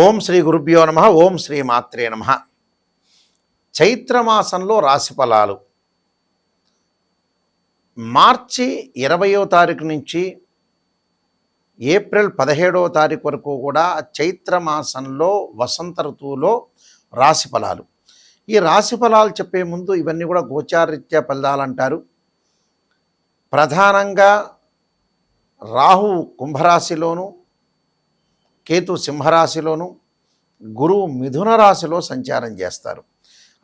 ఓం శ్రీ గురుభ్యో నమ. ఓం శ్రీ మాత్రే నమ. చైత్రమాసంలో రాశిఫలాలు మార్చి 20వ తారీఖు నుంచి ఏప్రిల్ 17వ తారీఖు వరకు కూడా చైత్రమాసంలో వసంత ఋతువులో రాశిఫలాలు. ఈ రాశిఫలాలు చెప్పే ముందు ఇవన్నీ కూడా గోచారరీత్యా ఫలితాలంటారు. ప్రధానంగా రాహు కుంభరాశిలోను, కేతు సింహరాశిలోను, గురువు మిథున రాశిలో సంచారం చేస్తారు.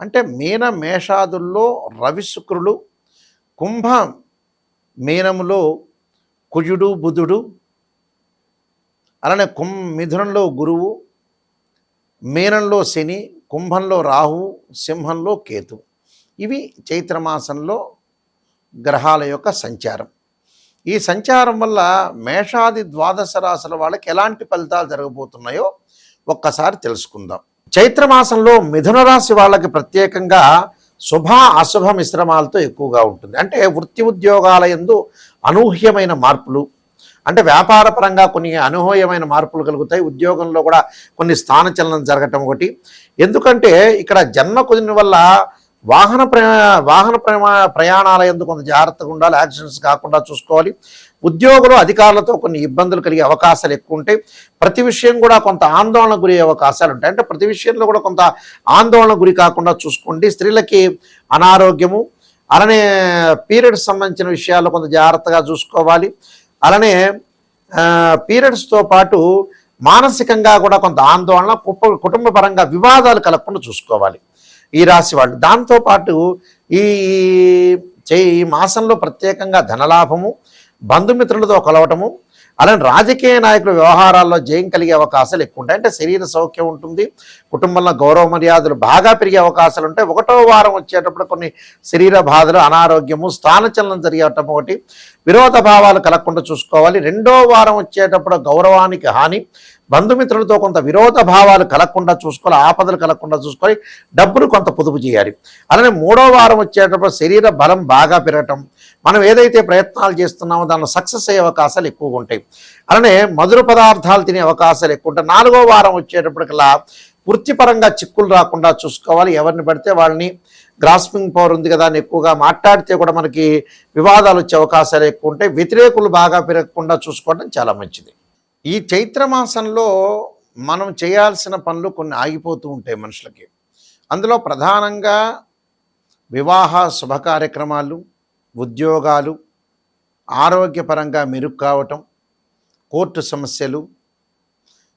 అంటే మీన మేషాదుల్లో రవి శుక్రులు, కుంభ మీనములో కుజుడు బుధుడు, అలానే మిథునంలో గురువు, మీనంలో శని, కుంభంలో రాహు, సింహంలో కేతు. ఇవి చైత్రమాసంలో గ్రహాల యొక్క సంచారం. ఈ సంచారం వల్ల మేషాది ద్వాదశ రాశుల వాళ్ళకి ఎలాంటి ఫలితాలు జరగబోతున్నాయో ఒక్కసారి తెలుసుకుందాం. చైత్రమాసంలో మిథున రాశి వాళ్ళకి ప్రత్యేకంగా శుభ అశుభ మిశ్రమాలతో ఎక్కువగా ఉంటుంది. అంటే వృత్తి ఉద్యోగాల యందు అనూహ్యమైన మార్పులు, అంటే వ్యాపార పరంగా కొన్ని అనూహ్యమైన మార్పులు కలుగుతాయి. ఉద్యోగంలో కూడా కొన్ని స్థానచలనం జరగటం ఒకటి. ఎందుకంటే ఇక్కడ జన్మ కుదిరిన వల్ల వాహన ప్రయాణాల యందు కొంత జాగ్రత్తగా ఉండాలి. యాక్సిడెంట్స్ కాకుండా చూసుకోవాలి. ఉద్యోగులు అధికారులతో కొన్ని ఇబ్బందులు కలిగే అవకాశాలు ఎక్కువ ఉంటాయి. ప్రతి విషయం కూడా కొంత ఆందోళన గురి అవకాశాలు ఉంటాయి. అంటే ప్రతి విషయంలో కూడా కొంత ఆందోళన గురి కాకుండా చూసుకోండి. స్త్రీలకి అనారోగ్యము, అలానే పీరియడ్స్ సంబంధించిన విషయాల్లో కొంత జాగ్రత్తగా చూసుకోవాలి. అలానే పీరియడ్స్తో పాటు మానసికంగా కూడా కొంత ఆందోళన, కుటుంబ పరంగా వివాదాలు కలగకుండా చూసుకోవాలి ఈ రాశి వాళ్ళు. దాంతోపాటు ఈ మాసంలో ప్రత్యేకంగా ధనలాభము, బంధుమిత్రులతో కలవటము, అలానే రాజకీయ నాయకుల వ్యవహారాల్లో జయం కలిగే అవకాశాలు ఎక్కువ ఉంటాయి. అంటే శరీర సౌఖ్యం ఉంటుంది, కుటుంబంలో గౌరవ మర్యాదలు బాగా పెరిగే అవకాశాలు ఉంటాయి. 1వ వారం వచ్చేటప్పుడు కొన్ని శరీర బాధలు, అనారోగ్యము, స్థానచలనం జరిగేటం ఒకటి, విరోధ భావాలు కలగకుండా చూసుకోవాలి. 2వ వారం వచ్చేటప్పుడు గౌరవానికి హాని, బంధుమిత్రులతో కొంత విరోధ భావాలు కలగకుండా చూసుకోవాలి, ఆపదలు కలగకుండా చూసుకోవాలి, డబ్బులు కొంత పొదుపు చేయాలి. అలానే 3వ వారం వచ్చేటప్పుడు శరీర బలం బాగా పెరగటం, మనం ఏదైతే ప్రయత్నాలు చేస్తున్నామో దానిలో సక్సెస్ అయ్యే అవకాశాలు ఎక్కువగా ఉంటాయి. అలానే మధుర పదార్థాలు తినే అవకాశాలు ఎక్కువ ఉంటాయి. 4వ వారం వచ్చేటప్పటికల్లా వృత్తిపరంగా చిక్కులు రాకుండా చూసుకోవాలి. ఎవరిని పడితే వాళ్ళని గ్రాస్పింగ్ పవర్ ఉంది కదా అని ఎక్కువగా మాట్లాడితే కూడా మనకి వివాదాలు వచ్చే అవకాశాలు ఎక్కువ ఉంటాయి. వ్యతిరేకులు బాగా పెరగకుండా చూసుకోవడం చాలా మంచిది. ఈ చైత్రమాసంలో మనం చేయాల్సిన పనులు కొన్ని ఆగిపోతూ ఉంటాయి మనుషులకి. అందులో ప్రధానంగా వివాహ శుభ కార్యక్రమాలు, ఉద్యోగాలు, ఆరోగ్యపరంగా మెరుగు కావటం, కోర్టు సమస్యలు,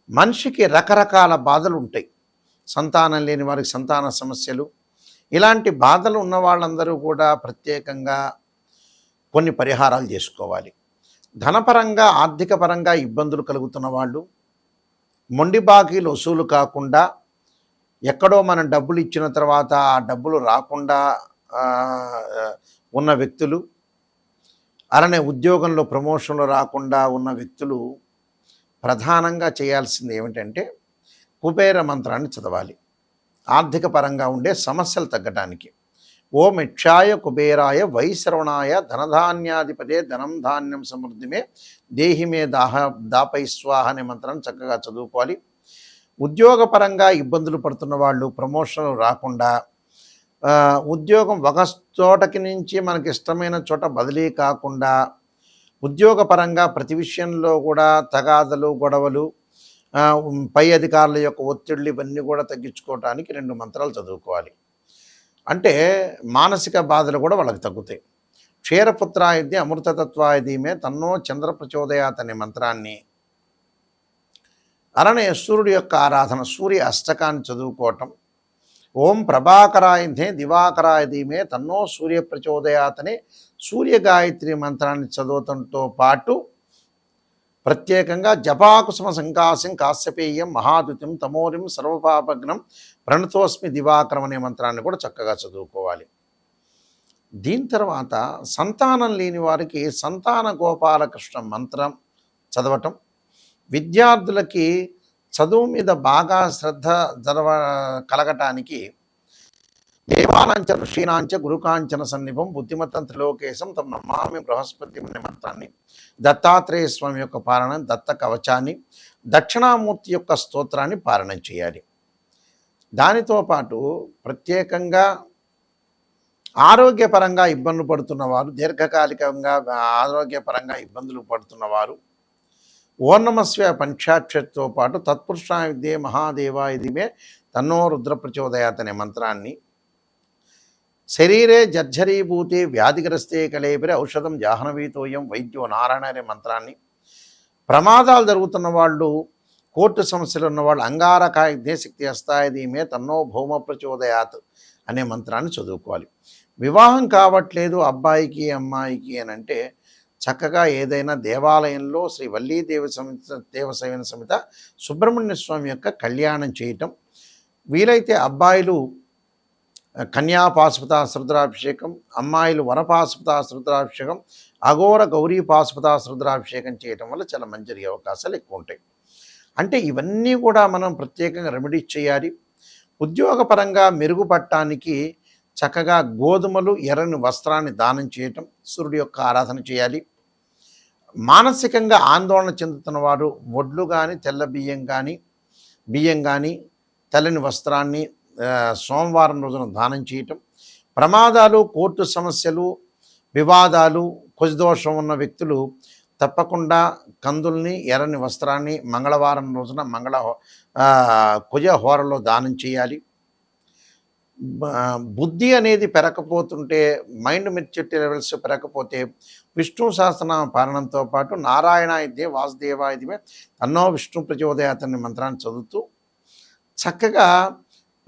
మనిషికి రకరకాల బాధలు ఉంటాయి. సంతానం లేని వారికి సంతాన సమస్యలు, ఇలాంటి బాధలు ఉన్న వాళ్ళందరూ కూడా ప్రత్యేకంగా కొన్ని పరిహారాలు చేసుకోవాలి. ధనపరంగా ఆర్థిక పరంగా ఇబ్బందులు కలుగుతున్న వాళ్ళు, మొండి బాకీలు వసూలు కాకుండా, ఎక్కడో మనం డబ్బులు ఇచ్చిన తర్వాత ఆ డబ్బులు రాకుండా ఉన్న వ్యక్తులు, అలానే ఉద్యోగంలో ప్రమోషన్లు రాకుండా ఉన్న వ్యక్తులు ప్రధానంగా చేయాల్సింది ఏమిటంటే కుబేర మంత్రాన్ని చదవాలి. ఆర్థిక పరంగా ఉండే సమస్యలు తగ్గడానికి. ఓం యక్షాయ కుబేరాయ వైశ్రవణాయ ధనధాన్యాధిపతే ధనం ధాన్యం సమృద్ధిమే దేహిమే దాపై స్వాహ అనే మంత్రాన్ని చక్కగా చదువుకోవాలి. ఉద్యోగపరంగా ఇబ్బందులు పడుతున్న వాళ్ళు, ప్రమోషన్లు రాకుండా, ఉద్యోగం ఒక చోటకి నుంచి మనకి ఇష్టమైన చోట బదిలీ కాకుండా, ఉద్యోగపరంగా ప్రతి విషయంలో కూడా తగాదలు, గొడవలు, పై అధికారుల యొక్క ఒత్తిళ్ళు ఇవన్నీ కూడా తగ్గించుకోవడానికి 2 మంత్రాలు చదువుకోవాలి. అంటే మానసిక బాధలు కూడా వాళ్ళకి తగ్గుతాయి. క్షీరపుత్రాయుధి అమృతతత్వాయుధీమే తన్నో చంద్ర ప్రచోదయాత్ అనే మంత్రాన్ని, అలానే సూర్యుడి యొక్క ఆరాధన, సూర్య అష్టకాన్ని చదువుకోవటం, ఓం ప్రభాకరాయుధే దివాకరాయుధీమే తన్నో సూర్య ప్రచోదయాత్ అనే సూర్య గాయత్రి మంత్రాన్ని చదవటంతో పాటు ప్రత్యేకంగా జపాకుసుమ సంకాశం కాశ్యపేయం మహాద్యుతిం తమోరిం సర్వపాపగ్నం ప్రణతోస్మి దివాకరం అనే మంత్రాన్ని కూడా చక్కగా చదువుకోవాలి. దీని తర్వాత సంతానం లేని వారికి సంతాన గోపాలకృష్ణ మంత్రం చదవటం, విద్యార్థులకి చదువు మీద బాగా శ్రద్ధ కలగటానికి దేవానాంచ ఋషీనాంచ గురుకాంచన సన్నిభం బుద్ధిమత్తం త్రిలోకేశం తమ నమామి బృహస్పతి అనే మంత్రాన్ని, దత్తాత్రేయ స్వామి యొక్క పాలన, దత్త కవచాన్ని, దక్షిణామూర్తి యొక్క స్తోత్రాన్ని పారాయణం చేయాలి. దానితో పాటు ప్రత్యేకంగా ఆరోగ్యపరంగా ఇబ్బందులు పడుతున్నవారు, దీర్ఘకాలికంగా ఆరోగ్యపరంగా ఇబ్బందులు పడుతున్నవారు ఓర్ణమస్వ పంచాక్షరితో పాటు తత్పురుషాయ విద్యే మహాదేవాయ ధీమే తన్నో రుద్ర ప్రచోదయాత్ అనే మంత్రాన్ని శరీరే జర్జరీభూతే వ్యాధిగ్రస్తే కళేబిరి ఔషధం జాహ్నవీతోయం వైద్యో నారాయణ అనే మంత్రాన్ని, ప్రమాదాలు జరుగుతున్న వాళ్ళు, కోర్టు సమస్యలు ఉన్నవాళ్ళు అంగారకాయ శక్తి హస్తాయ ధీమే తన్నో భౌమ ప్రచోదయాత్ అనే మంత్రాన్ని చదువుకోవాలి. వివాహం కావట్లేదు అబ్బాయికి అమ్మాయికి అని అంటే చక్కగా ఏదైనా దేవాలయంలో శ్రీ వల్లీ దేవసేన సమేత సుబ్రహ్మణ్య స్వామి యొక్క కళ్యాణం చేయటం, వీలైతే అబ్బాయిలు కన్యాపాశుపత రుద్రాభిషేకం, అమ్మాయిలు వరపాశుపత రుద్రాభిషేకం, అఘోర గౌరీ పాశుపత రుద్రాభిషేకం చేయటం వల్ల చాలా మంచి జరిగే అవకాశాలు ఎక్కువ ఉంటాయి. అంటే ఇవన్నీ కూడా మనం ప్రత్యేకంగా రెమెడీస్ చేయాలి. ఉద్యోగపరంగా మెరుగుపడటానికి చక్కగా గోధుమలు, ఎర్రని వస్త్రాన్ని దానం చేయటం, సూర్యుడి యొక్క ఆరాధన చేయాలి. మానసికంగా ఆందోళన చెందుతున్న వారు వడ్లు కానీ, తెల్ల బియ్యం కానీ, తెల్లని వస్త్రాన్ని సోమవారం రోజున దానం చేయటం, ప్రమాదాలు, కోర్టు సమస్యలు, వివాదాలు, కుజదోషం ఉన్న వ్యక్తులు తప్పకుండా కందుల్ని, ఎర్రని వస్త్రాన్ని మంగళవారం రోజున కుజ హోరలో దానం చేయాలి. బుద్ధి అనేది పెరగకపోతుంటే, మైండ్ మెచ్యూరిటీ లెవెల్స్ పెరగకపోతే విష్ణు సహస్రనామ పారాయణంతో పాటు నారాయణాయుధ్యే వాసుదేవాయుధ్యే తన్నో విష్ణు ప్రచోదయాత్ అనే మంత్రాన్ని చదువుతూ చక్కగా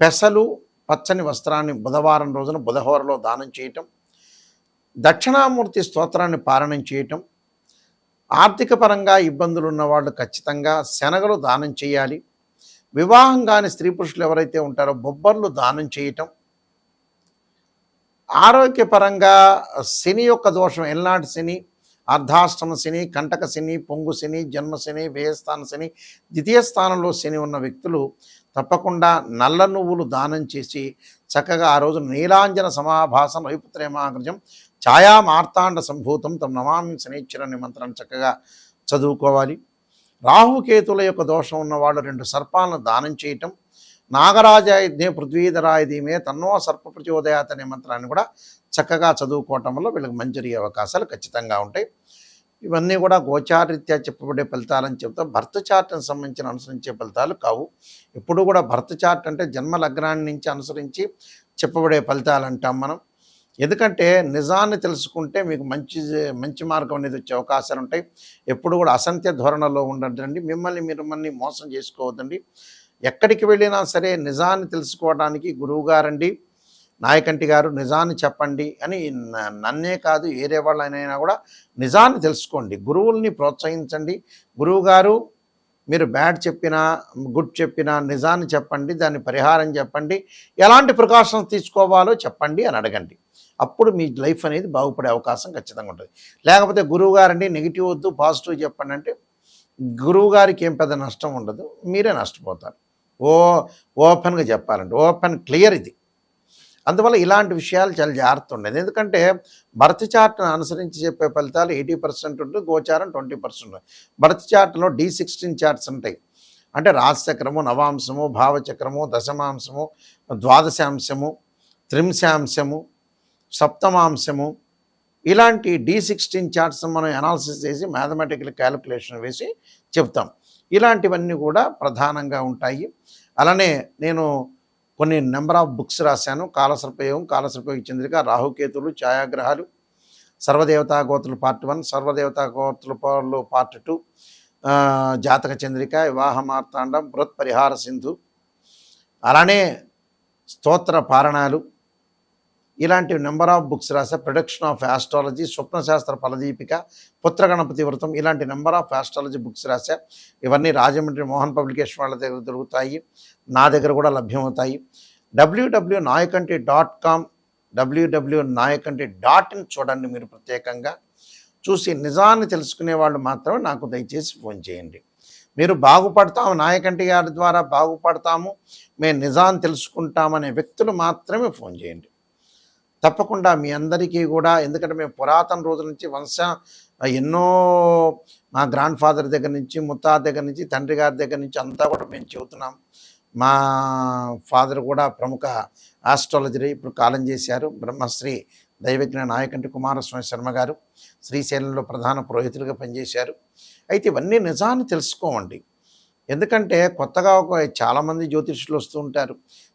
పెసలు, పచ్చని వస్త్రాన్ని బుధవారం రోజున బుధహోరలో దానం చేయటం, దక్షిణామూర్తి స్తోత్రాన్ని పారాయణం చేయటం, ఆర్థిక పరంగా ఇబ్బందులు ఉన్నవాళ్ళు ఖచ్చితంగా శనగలు దానం చేయాలి. వివాహం కాని స్త్రీ పురుషులు ఎవరైతే ఉంటారో బొబ్బర్లు దానం చేయటం, ఆరోగ్యపరంగా శని యొక్క దోషం, ఎల్నాటి శని, అర్ధాష్టమ శని, కంటక శని, పొంగు శని, జన్మ శని, వ్యయస్థాన శని, ద్వితీయ స్థానంలో శని ఉన్న వ్యక్తులు తప్పకుండా నల్ల నువ్వులు దానం చేసి చక్కగా ఆ రోజు నీలాంజన సమాభాసం వైపుత్రేమాగ్రజం ఛాయా మార్తాండ సంభూతం తమ నమామి శనిశ్చర అనే మంత్రాన్ని చక్కగా చదువుకోవాలి. రాహుకేతుల యొక్క దోషం ఉన్నవాళ్ళు 2 సర్పాలను దానం చేయటం, నాగరాజాయుధ్యే పృథ్వీధరాయ ధీమే తన్నో సర్ప ప్రచోదయాత్ అనే మంత్రాన్ని కూడా చక్కగా చదువుకోవటం వల్ల వీళ్ళకి మంచి జరిగే అవకాశాలు ఖచ్చితంగా ఉంటాయి. ఇవన్నీ కూడా గోచారరీత్యా చెప్పబడే ఫలితాలని చెప్తాం. బర్త్ చార్ట్ని సంబంధించిన అనుసరించే ఫలితాలు కావు. ఎప్పుడు కూడా బర్త్ చార్ట్ అంటే జన్మ లగ్నాన్ని నుంచి అనుసరించి చెప్పబడే ఫలితాలు అంటాం మనం. ఎందుకంటే నిజాన్ని తెలుసుకుంటే మీకు మంచి మార్గం అనేది వచ్చే అవకాశాలు ఉంటాయి. ఎప్పుడు కూడా అసంత్య ధోరణలో ఉండద్దండి. మిమ్మల్ని మోసం చేసుకోవద్దండి. ఎక్కడికి వెళ్ళినా సరే నిజాన్ని తెలుసుకోవడానికి గురువుగారండి, నాయకంటి గారు నిజాన్ని చెప్పండి అని నన్నే కాదు వేరే వాళ్ళైనా కూడా నిజాన్ని తెలుసుకోండి. గురువుల్ని ప్రోత్సహించండి. గురువుగారు మీరు బ్యాడ్ చెప్పినా గుడ్ చెప్పినా నిజాన్ని చెప్పండి, దాన్ని పరిహారం చెప్పండి, ఎలాంటి ప్రికాషన్స్ తీసుకోవాలో చెప్పండి అని అడగండి. అప్పుడు మీ లైఫ్ అనేది బాగుపడే అవకాశం ఖచ్చితంగా ఉంటుంది. లేకపోతే గురువుగారండి నెగిటివ్ వద్దు పాజిటివ్ చెప్పండి అంటే గురువుగారికి ఏం పెద్ద నష్టం ఉండదు, మీరే నష్టపోతారు. ఓపెన్గా చెప్పాలంటే ఓపెన్ క్లియర్ ఇది. అందువల్ల ఇలాంటి విషయాలు చాలా జాగ్రత్త ఉండేది. ఎందుకంటే బర్త్ చార్ట్ను అనుసరించి చెప్పే ఫలితాలు 80% ఉంటుంది, గోచారం 20%. బర్త్ చార్ట్లో D16 చార్ట్స్ ఉంటాయి. అంటే రాశిచక్రము, నవాంశము, భావచక్రము, దశమాంశము, ద్వాదశాంశము, త్రింశాంశము, సప్తమాంశము, ఇలాంటి D16 చార్ట్స్ మనం అనాలిసిస్ చేసి మ్యాథమెటికల్ క్యాలిక్యులేషన్ వేసి చెప్తాం. ఇలాంటివన్నీ కూడా ప్రధానంగా ఉంటాయి. అలానే నేను కొన్ని నెంబర్ ఆఫ్ బుక్స్ రాశాను. కాలసర్పయోగం, కాలసర్పయోగ చంద్రిక, రాహుకేతులు, ఛాయాగ్రహాలు, సర్వదేవతా గోత్రులు పార్ట్ 1, సర్వదేవతా గోత్రుల పార్ట్ 2, జాతక చంద్రిక, వివాహ మార్తాండం, బృహత్ పరిహార సింధు, అలానే స్తోత్ర పారణాలు, ఇలాంటి నెంబర్ ఆఫ్ బుక్స్ రాసా. ప్రొడక్షన్ ఆఫ్ ఆస్ట్రాలజీ, స్వప్నశాస్త్ర ఫలదీపిక, పుత్రగణపతి వ్రతం, ఇలాంటి నెంబర్ ఆఫ్ ఆస్ట్రాలజీ బుక్స్ రాసా. ఇవన్నీ రాజమండ్రి మోహన్ పబ్లికేషన్ వాళ్ళ దగ్గర దొరుకుతాయి, నా దగ్గర కూడా లభ్యమవుతాయి. www.nayakanti.com, www.nayakanti.in చూడండి. మీరు ప్రత్యేకంగా చూసి నిజాన్ని తెలుసుకునే వాళ్ళు మాత్రమే నాకు దయచేసి ఫోన్ చేయండి. మీరు బాగుపడతాము, నాయకంటి గారి ద్వారా బాగుపడతాము, మేము నిజాన్ని తెలుసుకుంటామనే వ్యక్తులు మాత్రమే ఫోన్ చేయండి. తప్పకుండా మీ అందరికీ కూడా, ఎందుకంటే మేము పురాతన రోజుల నుంచి ఎన్నో మా గ్రాండ్ ఫాదర్ దగ్గర నుంచి, ముత్తాత దగ్గర నుంచి, తండ్రి గారి దగ్గర నుంచి అంతా కూడా మేము చెబుతున్నాం. మా ఫాదర్ కూడా ప్రముఖ ఆస్ట్రాలజర్, ఇప్పుడు కాలం చేశారు. బ్రహ్మశ్రీ దైవజ్ఞ నాయకంటి కుమారస్వామి శర్మ గారు శ్రీశైలంలో ప్రధాన పురోహితులుగా పనిచేశారు. అయితే ఇవన్నీ నిజాన్ని తెలుసుకోండి. ఎందుకంటే కొత్తగా చాలామంది జ్యోతిష్యులు వస్తూ ఉంటారు.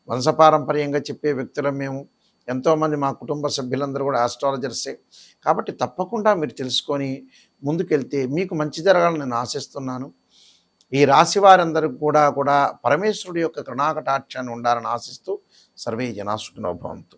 వంశపారంపర్యంగా చెప్పే వ్యక్తులం మేము. ఎంతోమంది మా కుటుంబ సభ్యులందరూ కూడా ఆస్ట్రాలజర్సే. కాబట్టి తప్పకుండా మీరు తెలుసుకొని ముందుకెళ్తే మీకు మంచి జరగాలని నేను ఆశిస్తున్నాను. ఈ రాశి వారందరికీ కూడా పరమేశ్వరుడి యొక్క కరుణాకటాక్షాన్ని ఉండాలని ఆశిస్తూ సర్వే జనా సుఖినో భవంతు.